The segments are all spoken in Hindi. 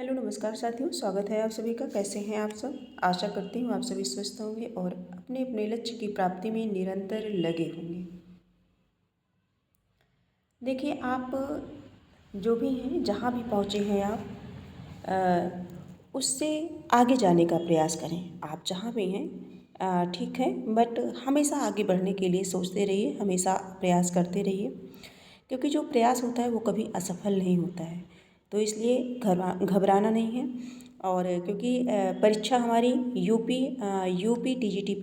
हेलो नमस्कार साथियों, स्वागत है आप सभी का। कैसे हैं आप सब? आशा करती हूँ आप सभी स्वस्थ होंगे और अपने अपने लक्ष्य की प्राप्ति में निरंतर लगे होंगे। देखिए, आप जो भी हैं, जहाँ भी पहुँचे हैं आप, उससे आगे जाने का प्रयास करें। आप जहाँ भी हैं ठीक है, बट हमेशा आगे बढ़ने के लिए सोचते रहिए, हमेशा प्रयास करते रहिए, क्योंकि जो प्रयास होता है वो कभी असफल नहीं होता है। तो इसलिए घबराना नहीं है। और क्योंकि परीक्षा हमारी यूपी टीजीटी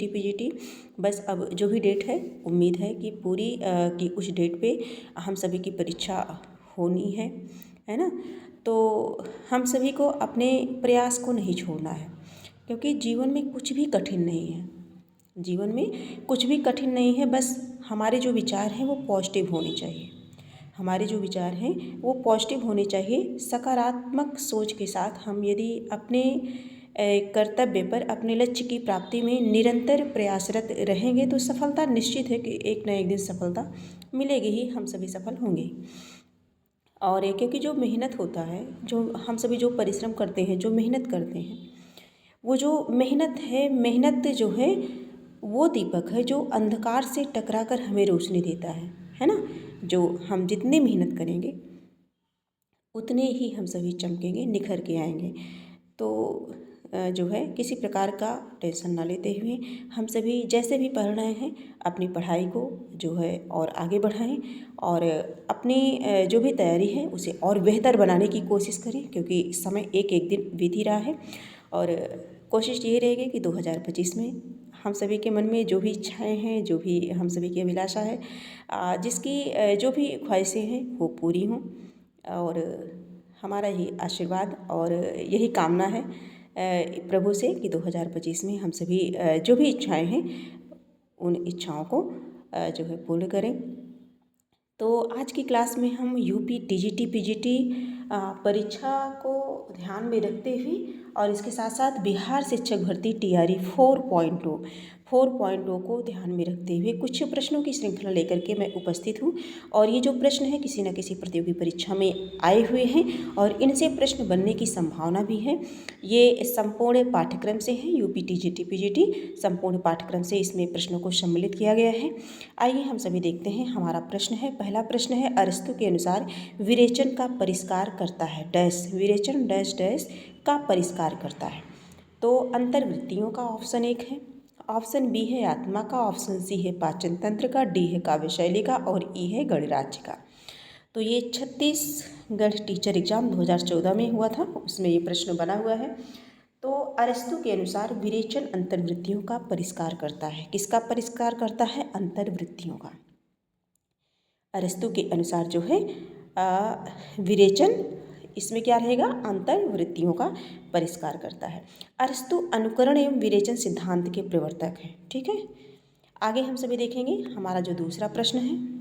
पीजीटी बस अब जो भी डेट है, उम्मीद है कि पूरी कि उस डेट पे हम सभी की परीक्षा होनी है ना। तो हम सभी को अपने प्रयास को नहीं छोड़ना है, क्योंकि जीवन में कुछ भी कठिन नहीं है। जीवन में कुछ भी कठिन नहीं है, बस हमारे जो विचार हैं वो पॉजिटिव होने चाहिए। हमारे जो विचार हैं वो पॉजिटिव होने चाहिए। सकारात्मक सोच के साथ हम यदि अपने कर्तव्य पर, अपने लक्ष्य की प्राप्ति में निरंतर प्रयासरत रहेंगे तो सफलता निश्चित है कि एक न एक दिन सफलता मिलेगी ही, हम सभी सफल होंगे। और क्योंकि जो मेहनत होता है, जो हम सभी जो परिश्रम करते हैं, जो मेहनत करते हैं, वो जो मेहनत है, मेहनत जो है वो दीपक है जो अंधकार से टकरा कर हमें रोशनी देता है ना। जो हम जितनी मेहनत करेंगे उतने ही हम सभी चमकेंगे, निखर के आएंगे। तो जो है किसी प्रकार का टेंशन ना लेते हुए हम सभी जैसे भी पढ़ रहे हैं अपनी पढ़ाई को जो है और आगे बढ़ाएं, और अपनी जो भी तैयारी है उसे और बेहतर बनाने की कोशिश करें, क्योंकि समय एक एक दिन बीत ही रहा है। और कोशिश ये रहेगी कि 2025 में हम सभी के मन में जो भी इच्छाएं हैं, जो भी हम सभी की अभिलाषा है, जिसकी जो भी ख्वाहिशें हैं वो पूरी हों। और हमारा ही आशीर्वाद और यही कामना है प्रभु से कि 2025 में हम सभी जो भी इच्छाएं हैं उन इच्छाओं को जो है पूर्ण करें। तो आज की क्लास में हम यूपी टीजीटी पीजीटी परीक्षा को ध्यान में रखते हुए और इसके साथ साथ बिहार शिक्षक भर्ती टीआरई 4.0 को ध्यान में रखते हुए कुछ प्रश्नों की श्रृंखला लेकर के मैं उपस्थित हूँ। और ये जो प्रश्न है किसी न किसी प्रतियोगी परीक्षा में आए हुए हैं और इनसे प्रश्न बनने की संभावना भी है। ये संपूर्ण पाठ्यक्रम से है, यूपी टीजीटी पीजीटी संपूर्ण पाठ्यक्रम से इसमें प्रश्नों को सम्मिलित किया गया है। आइए हम सभी देखते हैं। हमारा प्रश्न है, पहला प्रश्न है, अरस्तु के अनुसार विरेचन का परिष्कार करता है डैश। विरेचन डैश डैश का परिष्कार करता है। तो अंतर्वृत्तियों का ऑप्शन 1 है, ऑप्शन बी है आत्मा का, ऑप्शन सी है पाचन तंत्र का, डी है काव्य शैली का और ई है गणराज्य का। तो ये छत्तीसगढ़ टीचर एग्जाम 2014 में हुआ था, उसमें ये प्रश्न बना हुआ है। तो अरस्तु के अनुसार विरेचन अंतर्वृत्तियों का परिष्कार करता है। किसका परिष्कार करता है? अंतर्वृत्तियों का। अरस्तु के अनुसार जो है विरेचन, इसमें क्या रहेगा? अंतर्वृत्तियों का परिष्कार करता है। अरस्तु अनुकरण एवं विरेचन सिद्धांत के प्रवर्तक हैं। ठीक है, आगे हम सभी देखेंगे। हमारा जो दूसरा प्रश्न है,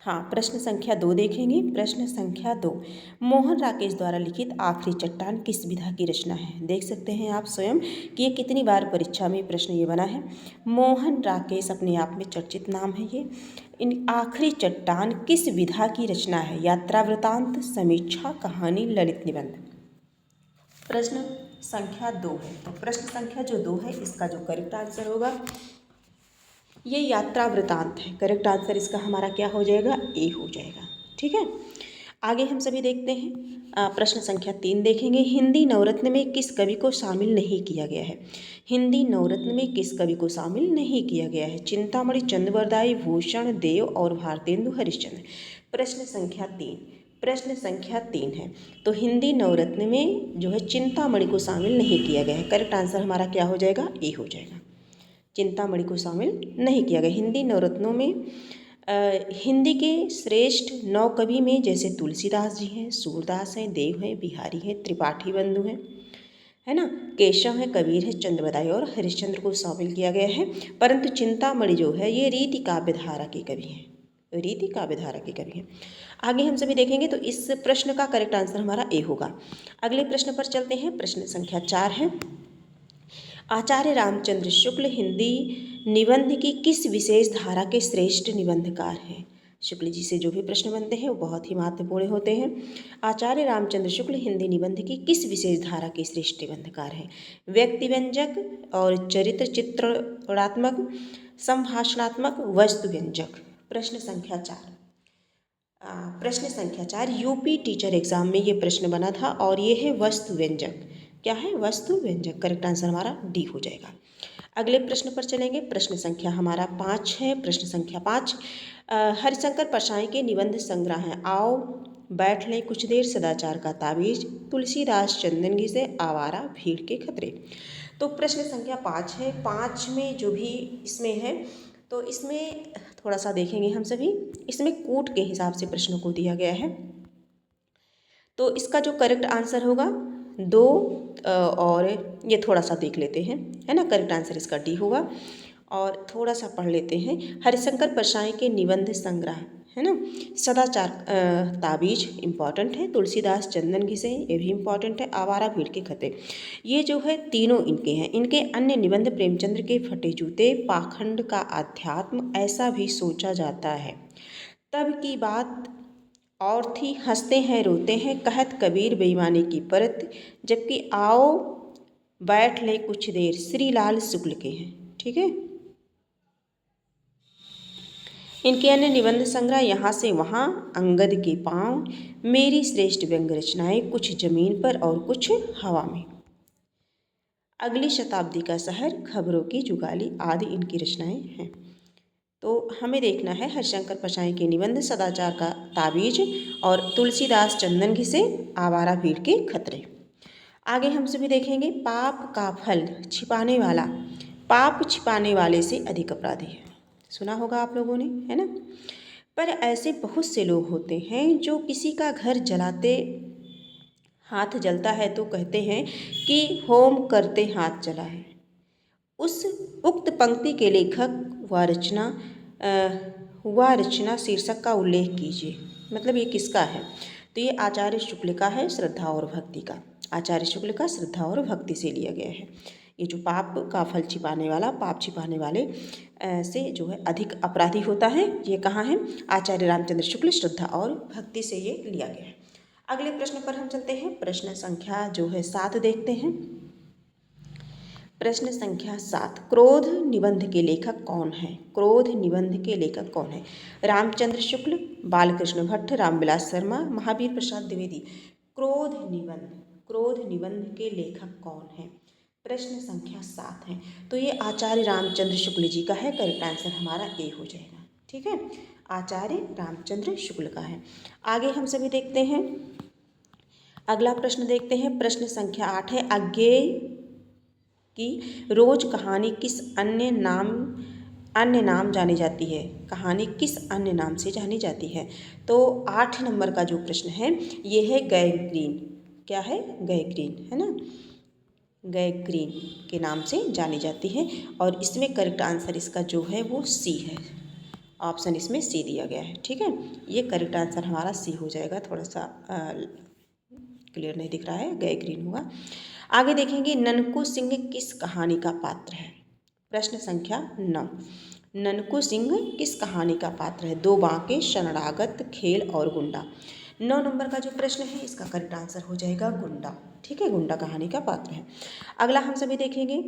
हाँ, प्रश्न संख्या 2 देखेंगे। प्रश्न संख्या 2, मोहन राकेश द्वारा लिखित आखिरी चट्टान किस विधा की रचना है? देख सकते हैं आप स्वयं कि ये कितनी बार परीक्षा में प्रश्न ये बना है। मोहन राकेश अपने आप में चर्चित नाम है ये। इन आखिरी चट्टान किस विधा की रचना है? यात्रा वृतांत, समीक्षा, कहानी, ललित निबंध। प्रश्न संख्या 2 है, तो प्रश्न संख्या जो 2 है इसका जो करेक्ट आंसर होगा ये यात्रा वृतांत है। करेक्ट आंसर इसका हमारा क्या हो जाएगा? ए हो जाएगा। ठीक है, आगे हम सभी देखते हैं। प्रश्न संख्या 3 देखेंगे। हिंदी नवरत्न में किस कवि को शामिल नहीं किया गया है? हिंदी नवरत्न में किस कवि को शामिल नहीं किया गया है? चिंतामणि, चंद्रवरदाई, भूषण देव और भारतेंदु हरिश्चंद्र। प्रश्न संख्या 3, प्रश्न संख्या 3 है, तो हिंदी नवरत्न में जो है चिंतामणि को शामिल नहीं किया गया है। करेक्ट आंसर हमारा क्या हो जाएगा? ए हो जाएगा। चिंतामणि को शामिल नहीं किया गया। हिंदी नवरत्नों में हिंदी के श्रेष्ठ 9 कवि में जैसे तुलसीदास जी हैं, सूरदास हैं, देव हैं, बिहारी हैं, त्रिपाठी बंधु हैं, है ना, केशव है, कबीर है, चंद्रवरदाई और हरिश्चंद्र को शामिल किया गया है। परंतु चिंतामणि जो है ये रीति काव्यधारा के कवि हैं, रीति काव्यधारा के कवि हैं। आगे हम सभी देखेंगे, तो इस प्रश्न का करेक्ट आंसर हमारा ए होगा। अगले प्रश्न पर चलते हैं। प्रश्न संख्या 4 है, आचार्य रामचंद्र शुक्ल हिंदी निबंध की किस विशेष धारा के श्रेष्ठ निबंधकार हैं? शुक्ल जी से जो भी प्रश्न बनते हैं वो बहुत ही महत्वपूर्ण होते हैं। आचार्य रामचंद्र शुक्ल हिंदी निबंध की किस विशेष धारा के श्रेष्ठ निबंधकार हैं? व्यक्ति व्यंजक और चरित्र चित्रणात्मक, संभाषणात्मक, वस्तु व्यंजक। प्रश्न संख्या 4। प्रश्न संख्या 4 यूपी टीचर एग्जाम में ये प्रश्न बना था और ये है वस्तु व्यंजक। क्या है? वस्तु व्यंजक। करेक्ट आंसर हमारा डी हो जाएगा। अगले प्रश्न पर चलेंगे। प्रश्न संख्या हमारा 5 है। प्रश्न संख्या 5 हरिशंकर परसाई के निबंध संग्रह हैं आओ, बैठ लें कुछ देर, सदाचार का ताबीज, तुलसीदास चंदन घी से, आवारा, भीड़ के खतरे। तो प्रश्न संख्या 5 है। 5 में जो भी इसमें है तो इसमें थोड़ा सा देखेंगे हम सभी। इसमें कूट के हिसाब से प्रश्नों को दिया गया है। तो इसका जो करेक्ट आंसर होगा 2 और ये थोड़ा सा देख लेते हैं, है ना। करेक्ट आंसर इसका डी होगा। और थोड़ा सा पढ़ लेते हैं। हरिशंकर परसाई के निबंध संग्रह, है ना। सदाचार ताबीज इम्पॉर्टेंट है। तुलसीदास चंदन घिसे, ये भी इम्पॉर्टेंट है। आवारा, भीड़ के खते, ये जो है तीनों इनके हैं। इनके अन्य निबंध प्रेमचंद्र के फटे जूते, पाखंड का अध्यात्म, ऐसा भी सोचा जाता है, तब की बात और थी, हंसते हैं रोते हैं, कहत कबीर, बेईमानी की परत, जबकि आओ बैठ ले कुछ देर, श्रीलाल शुक्ल के हैं। ठीक है। इनके अन्य निबंध संग्रह यहाँ से वहाँ, अंगद के पाँव, मेरी श्रेष्ठ व्यंग रचनाएं, कुछ जमीन पर और कुछ हवा में, अगली शताब्दी का शहर, खबरों की जुगाली आदि इनकी रचनाएं हैं। तो हमें देखना है हरिशंकर परसाई के निबंध, सदाचार का ताबीज और तुलसीदास चंदन घी से, आवारा, भीड़ के खतरे। आगे हम सभी देखेंगे। पाप का फल छिपाने वाला पाप छिपाने वाले से अधिक अपराधी है। सुना होगा आप लोगों ने, है ना। पर ऐसे बहुत से लोग होते हैं जो किसी का घर जलाते हाथ जलता है तो कहते हैं कि होम करते हाथ जला है। उस उक्त पंक्ति के लेखक व रचना शीर्षक का उल्लेख कीजिए। मतलब ये किसका है? तो ये आचार्य शुक्ल का है, श्रद्धा और भक्ति का। आचार्य शुक्ल का श्रद्धा और भक्ति से लिया गया है। ये जो पाप का फल छिपाने वाला, पाप छिपाने वाले से जो है अधिक अपराधी होता है, ये कहाँ है? आचार्य रामचंद्र शुक्ल, श्रद्धा और भक्ति से ये लिया गया है। अगले प्रश्न पर हम चलते हैं। प्रश्न संख्या जो है 7 देखते हैं। प्रश्न संख्या 7 क्रोध निबंध के लेखक कौन है? क्रोध निबंध के लेखक कौन है? रामचंद्र शुक्ल, बालकृष्ण भट्ट, रामविलास शर्मा, महावीर प्रसाद द्विवेदी। क्रोध निबंध के लेखक कौन है? प्रश्न संख्या 7 है। तो ये आचार्य रामचंद्र शुक्ल जी का है। करेक्ट आंसर हमारा ए हो जाएगा। ठीक है, आचार्य रामचंद्र शुक्ल का है। आगे हम सभी देखते हैं। अगला प्रश्न देखते हैं। प्रश्न संख्या 8 है। अज्ञेय की रोज कहानी किस अन्य नाम जानी जाती है? कहानी किस अन्य नाम से जानी जाती है? तो 8 नंबर का जो प्रश्न है ये है गैंग्रीन। क्या है? गैंग्रीन, है ना। गैंग्रीन के नाम से जानी जाती है। और इसमें करेक्ट आंसर इसका जो है वो सी है। ऑप्शन इसमें सी दिया गया है। ठीक है, ये करेक्ट आंसर हमारा सी हो जाएगा। थोड़ा सा क्लियर नहीं दिख रहा है, गैंग्रीन होगा। आगे देखेंगे। ननकू सिंह किस कहानी का पात्र है? प्रश्न संख्या 9 ननकू सिंह किस कहानी का पात्र है? दो बांके, शरणागत, खेल और गुंडा। 9 नंबर का जो प्रश्न है इसका करेक्ट आंसर हो जाएगा गुंडा। ठीक है, गुंडा कहानी का पात्र है। अगला हम सभी देखेंगे।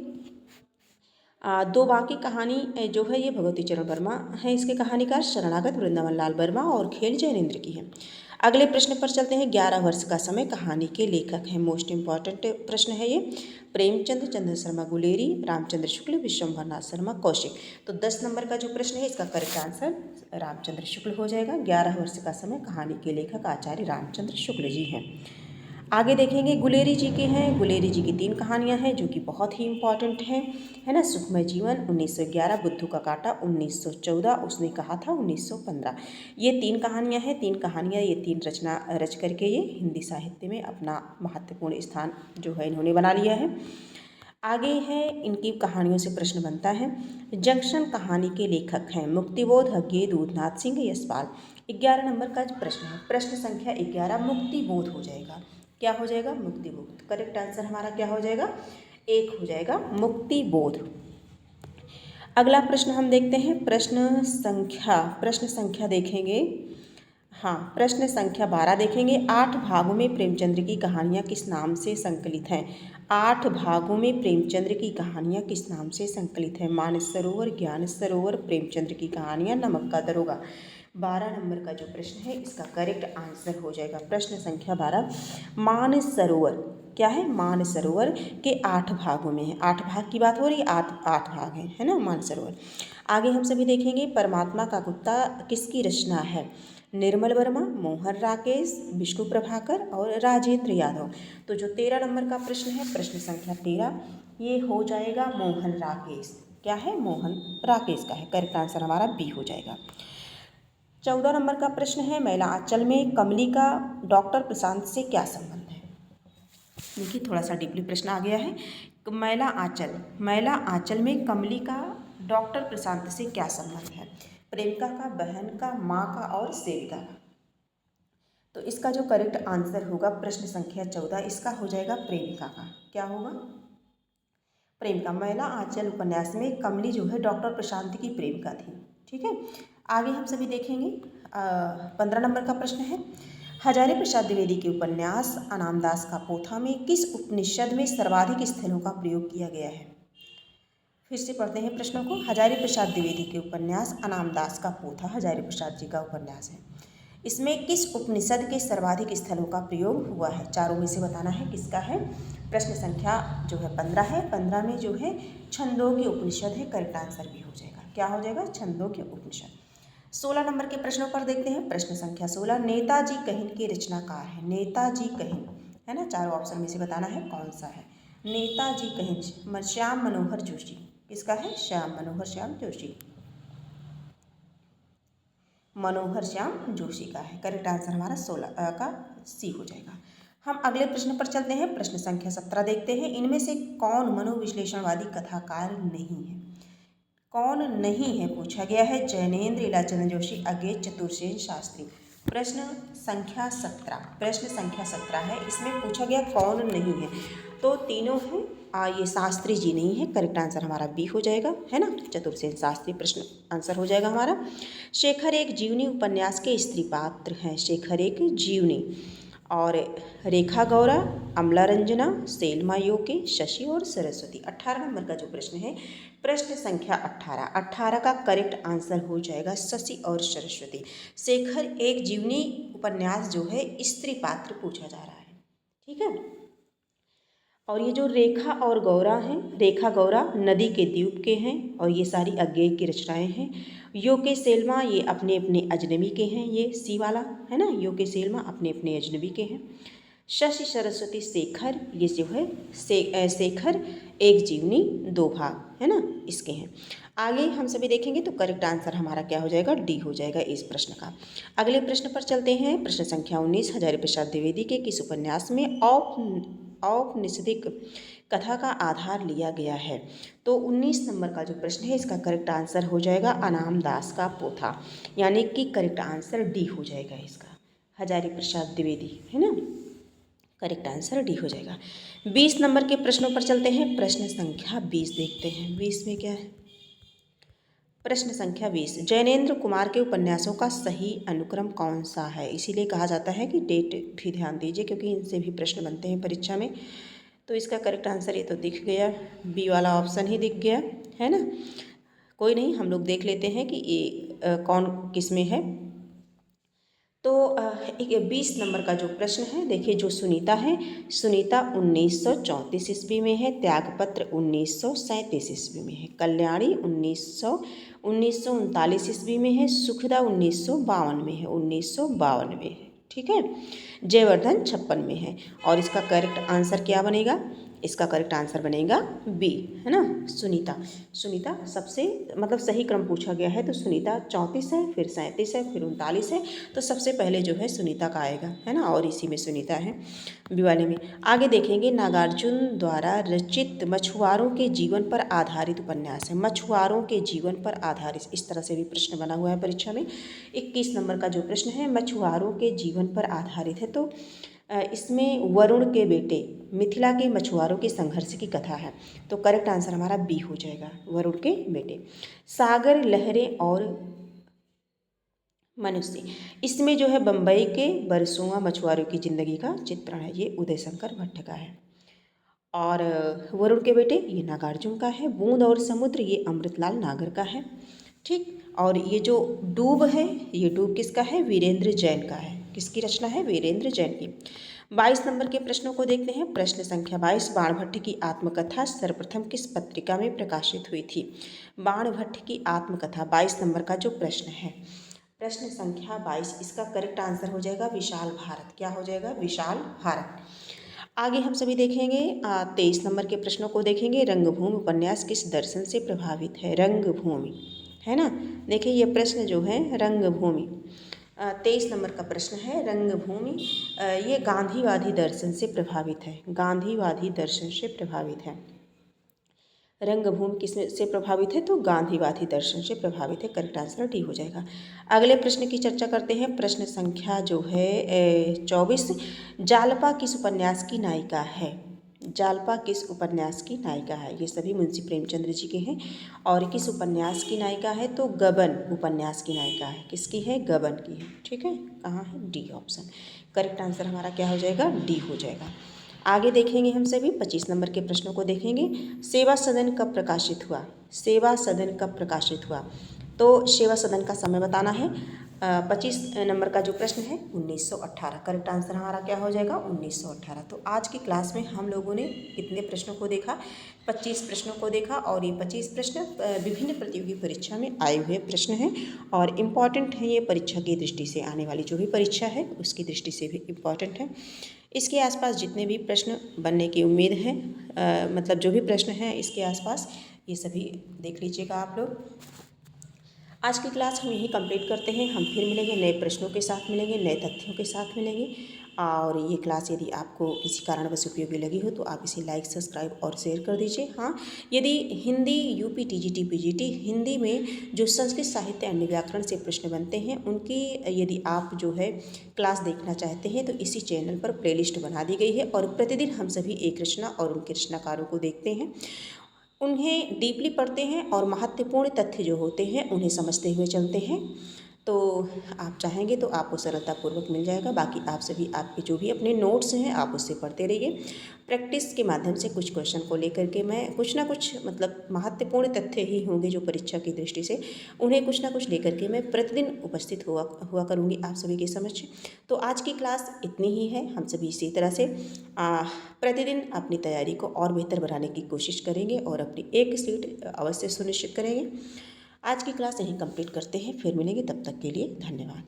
दो बांकी कहानी जो है ये भगवती चरण वर्मा है इसके कहानीकार, शरणागत वृंदावन लाल वर्मा और खेल जैनेन्द्र की है। अगले प्रश्न पर चलते हैं। 11 वर्ष का समय कहानी के लेखक हैं। मोस्ट इंपॉर्टेंट प्रश्न है ये। प्रेमचंद, चंद्र शर्मा गुलेरी, रामचंद्र शुक्ल, विश्वम्भर नाथ शर्मा कौशिक। तो 10 नंबर का जो प्रश्न है इसका करेक्ट आंसर रामचंद्र शुक्ल हो जाएगा। 11 वर्ष का समय कहानी के लेखक आचार्य रामचंद्र शुक्ल जी हैं। आगे देखेंगे। गुलेरी जी के हैं। गुलेरी जी की 3 कहानियां हैं जो कि बहुत ही इंपॉर्टेंट हैं, है ना। सुखमय जीवन 1911, बुद्धू का कांटा 1914, उसने कहा था 1915। ये 3 कहानियां हैं। 3 कहानियां, ये 3 रचना रच करके ये हिंदी साहित्य में अपना महत्वपूर्ण स्थान जो है इन्होंने बना लिया है। आगे है इनकी कहानियों से प्रश्न बनता है। जंक्शन कहानी के लेखक हैं मुक्तिबोध, हग्गे, दूधनाथ सिंह, यशपाल। 11 नंबर का प्रश्न है। प्रश्न संख्या 11 मुक्तिबोध हो जाएगा। क्या हो जाएगा? मुक्तिबोध। करेक्ट आंसर हमारा क्या हो जाएगा? 1 हो जाएगा, मुक्तिबोध। अगला प्रश्न हम देखते हैं, प्रश्न संख्या देखेंगे। हाँ, प्रश्न संख्या 12 देखेंगे। 8 भागों में प्रेमचंद्र की कहानियाँ किस नाम से संकलित हैं? 8 भागों में प्रेमचंद्र की कहानियाँ किस नाम से संकलित हैं? मानस सरोवर, ज्ञान सरोवर, प्रेमचंद्र की कहानियाँ, नमक का दरोगा। 12 नंबर का जो प्रश्न है इसका करेक्ट आंसर हो जाएगा प्रश्न संख्या 12, मानस सरोवर। क्या है? मानस सरोवर के 8 भागों में है। 8 भाग की बात हो रही है, 8 भाग हैं, है ना, मानस सरोवर। आगे हम सभी देखेंगे, परमात्मा का कुत्ता किसकी रचना है? निर्मल वर्मा, मोहन राकेश, विष्णु प्रभाकर और राजेंद्र यादव। तो जो 13 नंबर का प्रश्न है, प्रश्न संख्या 13, ये हो जाएगा मोहन राकेश। क्या है? मोहन राकेश का है। करेक्ट आंसर हमारा बी हो जाएगा। 14 नंबर का प्रश्न है, महिला आंचल में कमली का डॉक्टर प्रशांत से क्या संबंध है? देखिए, थोड़ा सा डीपली प्रश्न आ गया है। महिला आंचल में कमली का डॉक्टर प्रशांत से क्या संबंध है? प्रेमिका का, बहन का, माँ का और सेविका का। तो इसका जो करेक्ट आंसर होगा प्रश्न संख्या 14, इसका हो जाएगा प्रेमिका का। क्या होगा? प्रेमिका। महिला आंचल उपन्यास में कमली जो है डॉक्टर प्रशांत की प्रेमिका थी। ठीक है, आगे हम सभी देखेंगे। 15 नंबर का प्रश्न है, हजारी प्रसाद द्विवेदी के उपन्यास अनामदास का पोथा में किस उपनिषद में सर्वाधिक स्थलों का प्रयोग किया गया है? फिर से पढ़ते हैं प्रश्नों को। हजारी प्रसाद द्विवेदी के उपन्यास अनामदास का पोथा हजारी प्रसाद जी का उपन्यास है, इसमें किस उपनिषद के सर्वाधिक स्थलों का प्रयोग हुआ है? चारों में से बताना है किसका है। प्रश्न संख्या जो है 15 है। 15 में जो है छंदोग्य उपनिषद है। करेक्ट आंसर भी हो जाएगा। क्या हो जाएगा? छंदोग्य उपनिषद। 16 नंबर के प्रश्नों पर देखते हैं। प्रश्न संख्या 16, नेताजी कहिन के रचनाकार है? नेताजी कहिन, है ना, चारों ऑप्शन में से बताना है कौन सा है। नेताजी कहिन श्याम मनोहर जोशी। किसका है? श्याम मनोहर श्याम जोशी। मनोहर श्याम जोशी का है। करेक्ट आंसर हमारा 16 का सी हो जाएगा। हम अगले प्रश्न पर चलते हैं। प्रश्न संख्या 17 देखते हैं। इनमें से कौन मनोविश्लेषणवादी कथाकार नहीं है? कौन नहीं है पूछा गया है। जैनेन्द्र, इलाचंद जोशी, अगेत, चतुर्सेन शास्त्री। प्रश्न संख्या 17, प्रश्न संख्या 17 है। इसमें पूछा गया कौन नहीं है, तो तीनों हैं। ये शास्त्री जी नहीं है। करेक्ट आंसर हमारा बी हो जाएगा, है ना, चतुर्सेन शास्त्री प्रश्न आंसर हो जाएगा हमारा। शेखर एक जीवनी उपन्यास के स्त्री पात्र हैं। शेखर एक जीवनी। और रेखा गौरा, अमला रंजना, सेल्मा योके, शशि और सरस्वती। 18 नंबर का जो प्रश्न है, प्रश्न संख्या 18, 18 का करेक्ट आंसर हो जाएगा शशि और सरस्वती। शेखर एक जीवनी उपन्यास जो है स्त्री पात्र पूछा जा रहा है। ठीक है, और ये जो रेखा और गौरा हैं, रेखा गौरा नदी के द्वीप के हैं और ये सारी अज्ञेय की रचनाएं हैं। यो के सेल्मा ये अपने अपने अजनबी के हैं, ये सी वाला है ना, यो के सेल्मा अपने अपने अजनबी के हैं। शशि सरस्वती शेखर ये जो है शेखर एक जीवनी दो भाग, है ना, इसके हैं। आगे हम सभी देखेंगे तो करेक्ट आंसर हमारा क्या हो जाएगा? डी हो जाएगा इस प्रश्न का। अगले प्रश्न पर चलते हैं। प्रश्न संख्या 19, हजारी प्रसाद द्विवेदी के किस उपन्यास में औपनिषदिक कथा का आधार लिया गया है? तो 19 नंबर का जो प्रश्न है इसका करेक्ट आंसर हो जाएगा अनामदास का पोथा, यानी कि करेक्ट आंसर डी हो जाएगा इसका, हजारी प्रसाद द्विवेदी, है ना, करेक्ट आंसर डी हो जाएगा। 20 नंबर के प्रश्नों पर चलते हैं। प्रश्न संख्या 20 देखते हैं। 20 में क्या है? प्रश्न संख्या 20, जैनेन्द्र कुमार के उपन्यासों का सही अनुक्रम कौन सा है? इसीलिए कहा जाता है कि डेट भी ध्यान दीजिए क्योंकि इनसे भी प्रश्न बनते हैं परीक्षा में। तो इसका करेक्ट आंसर ये तो दिख गया, बी वाला ऑप्शन ही दिख गया, है ना। कोई नहीं, हम लोग देख लेते हैं कि ये कौन किस में है। तो 20 नंबर का जो प्रश्न है, देखिए, जो सुनीता है, सुनीता 1934 ईस्वी में है, त्यागपत्र 1937 ईस्वी में है, कल्याणी 1939 ईस्वी में है, सुखदा 1952 में है, 1952 में है। ठीक है, जयवर्धन 56 में है। और इसका करेक्ट आंसर क्या बनेगा? इसका करेक्ट आंसर बनेगा बी, है ना, सुनीता। सुनीता सबसे मतलब सही क्रम पूछा गया है तो सुनीता 34 है, फिर 37 है, फिर 39 है, तो सबसे पहले जो है सुनीता का आएगा, है ना, और इसी में सुनीता है बी वाले में। आगे देखेंगे, नागार्जुन द्वारा रचित मछुआरों के जीवन पर आधारित उपन्यास है। मछुआरों के जीवन पर आधारित, इस तरह से भी प्रश्न बना हुआ है परीक्षा में। 21 नंबर का जो प्रश्न है मछुआरों के जीवन पर आधारित है, तो इसमें वरुण के बेटे मिथिला के मछुआरों के संघर्ष की कथा है। तो करेक्ट आंसर हमारा बी हो जाएगा, वरुण के बेटे। सागर, लहरें और मनुष्य, इसमें जो है बम्बई के बरसुआ मछुआरों की ज़िंदगी का चित्रण है। ये उदय शंकर भट्ट का है। और वरुण के बेटे ये नागार्जुन का है। बूंद और समुद्र ये अमृतलाल नागर का है। ठीक। और ये जो डूब है, ये डूब किसका है? वीरेंद्र जैन का है। किसकी रचना है? वीरेंद्र जैन की। 22 नंबर के प्रश्नों को देखते हैं। प्रश्न संख्या 22, बाणभट्ट की आत्मकथा सर्वप्रथम किस पत्रिका में प्रकाशित हुई थी? बाणभट्ट की आत्मकथा 22 नंबर का जो प्रश्न है, प्रश्न संख्या 22, इसका करेक्ट आंसर हो जाएगा विशाल भारत। क्या हो जाएगा? विशाल भारत। आगे हम सभी देखेंगे 23 नंबर के प्रश्नों को देखेंगे। रंगभूमि उपन्यास किस दर्शन से प्रभावित है? रंगभूमि, है ना। देखिए ये प्रश्न जो है रंगभूमि, 23 नंबर का प्रश्न है रंगभूमि। ये गांधीवादी दर्शन से प्रभावित है। गांधीवादी दर्शन से प्रभावित है। रंगभूमि किस से प्रभावित है? तो गांधीवादी दर्शन से प्रभावित है। करेक्ट आंसर डी हो जाएगा। अगले प्रश्न की चर्चा करते हैं। प्रश्न संख्या जो है 24, जालपा किस उपन्यास की नायिका है? जालपा किस उपन्यास की नायिका है? ये सभी मुंशी प्रेमचंद्र जी के हैं। और किस उपन्यास की नायिका है? तो गबन उपन्यास की नायिका है। किसकी है? गबन की है। ठीक है, कहाँ है? D option. करेक्ट आंसर हमारा क्या हो जाएगा? डी हो जाएगा। आगे देखेंगे हम सभी 25 नंबर के प्रश्नों को देखेंगे। सेवा सदन कब प्रकाशित हुआ? सेवा सदन कब प्रकाशित हुआ? तो सेवा सदन का समय बताना है। 25 नंबर का जो प्रश्न है 1918। करेक्ट आंसर हमारा क्या हो जाएगा? 1918। तो आज की क्लास में हम लोगों ने कितने प्रश्नों को देखा? 25 प्रश्नों को देखा। और ये 25 प्रश्न विभिन्न प्रतियोगी परीक्षा में आए हुए प्रश्न हैं और इम्पॉर्टेंट हैं। ये परीक्षा की दृष्टि से, आने वाली जो भी परीक्षा है उसकी दृष्टि से भी इम्पॉर्टेंट है। इसके आसपास जितने भी प्रश्न बनने की उम्मीद है, मतलब जो भी प्रश्न हैं इसके आसपास, ये सभी देख लीजिएगा आप लोग। आज की क्लास हम यही कंप्लीट करते हैं। हम फिर मिलेंगे, नए प्रश्नों के साथ मिलेंगे, नए तथ्यों के साथ मिलेंगे। और ये क्लास यदि आपको किसी कारणवश उपयोगी लगी हो तो आप इसे लाइक, सब्सक्राइब और शेयर कर दीजिए। हाँ, यदि Hindi UP TGT PGT Hindi में जो संस्कृत साहित्य अन्य व्याकरण से प्रश्न बनते हैं उनकी यदि आप जो है क्लास देखना चाहते हैं तो इसी चैनल पर प्लेलिस्ट बना दी गई है। और प्रतिदिन हम सभी एक रचना और उनके रचनाकारों को देखते हैं, उन्हें डीपली पढ़ते हैं और महत्वपूर्ण तथ्य जो होते हैं उन्हें समझते हुए चलते हैं। तो आप चाहेंगे तो आपको सरलतापूर्वक मिल जाएगा। बाकी आप सभी आपके जो भी अपने नोट्स हैं आप उससे पढ़ते रहिए। प्रैक्टिस के माध्यम से कुछ क्वेश्चन को लेकर के मैं कुछ ना कुछ, मतलब महत्वपूर्ण तथ्य ही होंगे जो परीक्षा की दृष्टि से, उन्हें कुछ ना कुछ लेकर के मैं प्रतिदिन उपस्थित हुआ करूँगी आप सभी के समक्ष। तो आज की क्लास इतनी ही है। हम सभी इसी तरह से प्रतिदिन अपनी तैयारी को और बेहतर बनाने की कोशिश करेंगे और अपनी एक सीट अवश्य सुनिश्चित करेंगे। आज की क्लास यहीं कंप्लीट करते हैं। फिर मिलेंगे, तब तक के लिए धन्यवाद।